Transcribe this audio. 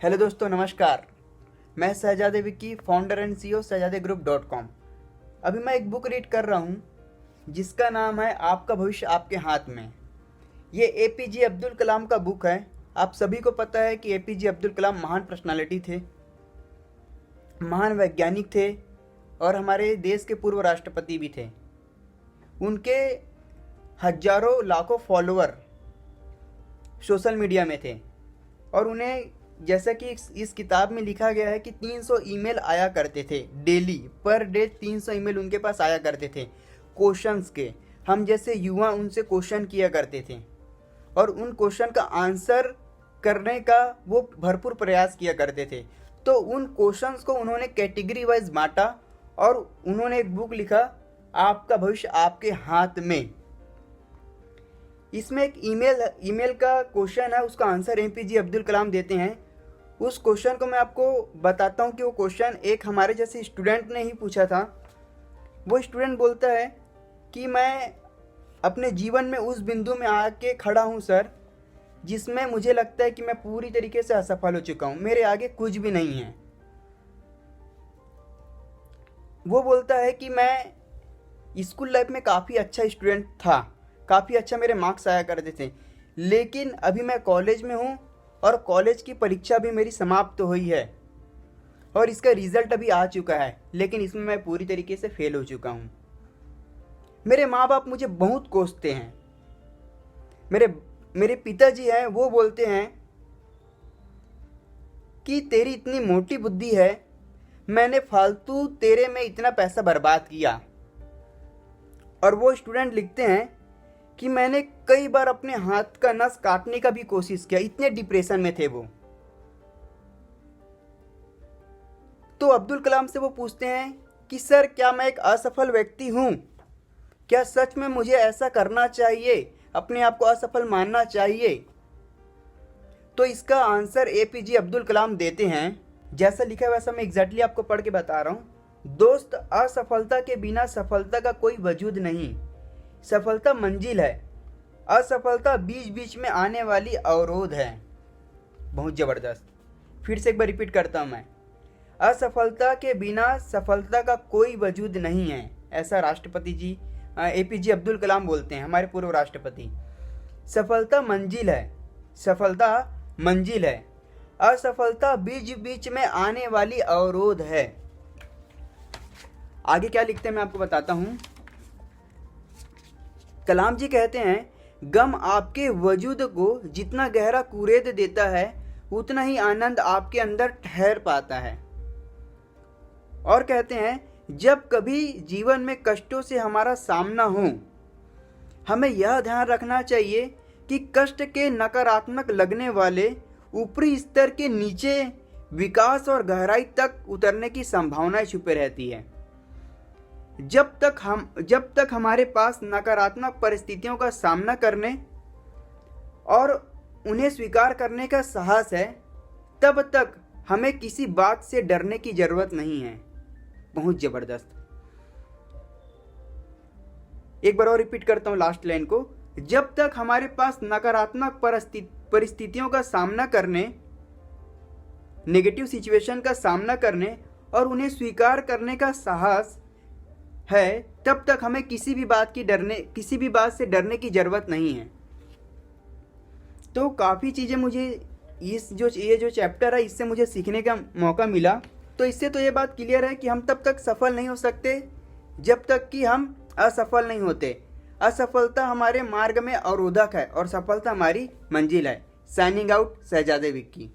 Hello दोस्तों, नमस्कार। मैं शहजादे Vicky, founder and CEO shahzadeGroup.com। अभी मैं एक बुक रीड कर रहा हूँ जिसका नाम है आपका भविष्य आपके हाथ में। ये एपीजे अब्दुल कलाम का बुक है। आप सभी को पता है कि एपीजे अब्दुल कलाम महान पर्सनालिटी थे, महान वैज्ञानिक थे और हमारे देश के पूर्व राष्ट्रपति भी थे। उनके हजारों लाखों फॉलोअर सोशल मीडिया में थे और उन्हें, जैसा कि इस किताब में लिखा गया है कि 300 ईमेल आया करते थे डेली, पर डे 300 ईमेल उनके पास आया करते थे क्वेश्चंस के। हम जैसे युवा उनसे क्वेश्चन किया करते थे और उन क्वेश्चन का आंसर करने का वो भरपूर प्रयास किया करते थे। तो उन क्वेश्चंस को उन्होंने कैटेगरी वाइज बांटा और उन्होंने एक बुक लिखा, आपका भविष्य आपके हाथ में। इसमें एक ईमेल का क्वेश्चन है, उसका आंसर एपीजे अब्दुल कलाम देते हैं। उस क्वेश्चन को मैं आपको बताता हूँ कि वो क्वेश्चन एक हमारे जैसे स्टूडेंट ने ही पूछा था। वो स्टूडेंट बोलता है कि मैं अपने जीवन में उस बिंदु में आके खड़ा हूँ सर, जिसमें मुझे लगता है कि मैं पूरी तरीके से असफल हो चुका हूँ, मेरे आगे कुछ भी नहीं है। वो बोलता है कि मैं स्कूल लाइफ में काफ़ी अच्छा स्टूडेंट था, काफ़ी अच्छा मेरे मार्क्स आया करते थे, लेकिन अभी मैं कॉलेज में हूँ और कॉलेज की परीक्षा भी मेरी समाप्त हुई है और इसका रिजल्ट अभी आ चुका है, लेकिन इसमें मैं पूरी तरीके से फेल हो चुका हूँ। मेरे माँ बाप मुझे बहुत कोसते हैं। मेरे पिताजी हैं, वो बोलते हैं कि तेरी इतनी मोटी बुद्धि है, मैंने फालतू तेरे में इतना पैसा बर्बाद किया। और वो स्टूडेंट लिखते हैं कि मैंने कई बार अपने हाथ का नस काटने का भी कोशिश किया, इतने डिप्रेशन में थे वो। तो अब्दुल कलाम से वो पूछते हैं कि सर, क्या मैं एक असफल व्यक्ति हूं? क्या सच में मुझे ऐसा करना चाहिए, अपने आप को असफल मानना चाहिए? तो इसका आंसर एपीजे अब्दुल कलाम देते हैं, जैसा लिखा है वैसा मैं एग्जैक्टली आपको पढ़ के बता रहा हूं। दोस्त, असफलता के बिना सफलता का कोई वजूद नहीं। सफलता मंजिल है, असफलता बीच बीच में आने वाली अवरोध है। बहुत जबरदस्त। फिर से एक बार रिपीट करता हूं मैं, असफलता के बिना सफलता का कोई वजूद नहीं है, ऐसा राष्ट्रपति जी एपीजे अब्दुल कलाम बोलते हैं, हमारे पूर्व राष्ट्रपति। सफलता मंजिल है, सफलता मंजिल है, असफलता बीच बीच में आने वाली अवरोध है। आगे क्या लिखते हैं मैं आपको बताता हूं। कलाम जी कहते हैं, गम आपके वजूद को जितना गहरा कुरेद देता है, उतना ही आनंद आपके अंदर ठहर पाता है। और कहते हैं, जब कभी जीवन में कष्टों से हमारा सामना हो, हमें यह ध्यान रखना चाहिए कि कष्ट के नकारात्मक लगने वाले ऊपरी स्तर के नीचे विकास और गहराई तक उतरने की संभावना छुपे रहती है। जब तक हमारे पास नकारात्मक परिस्थितियों का सामना करने और उन्हें स्वीकार करने का साहस है, तब तक हमें किसी बात से डरने की जरूरत नहीं है। बहुत जबरदस्त। एक बार और रिपीट करता हूं लास्ट लाइन को। जब तक हमारे पास नकारात्मक परिस्थितियों का सामना करने, नेगेटिव सिचुएशन का सामना करने और उन्हें स्वीकार करने का साहस है, तब तक हमें किसी भी बात से डरने की जरूरत नहीं है। तो काफ़ी चीज़ें मुझे ये जो चैप्टर है, इससे मुझे सीखने का मौका मिला। तो इससे तो ये बात क्लियर है कि हम तब तक सफल नहीं हो सकते जब तक कि हम असफल नहीं होते। असफलता हमारे मार्ग में अवरोधक है और सफलता हमारी मंजिल है। साइनिंग आउट, शहजादे विक्की।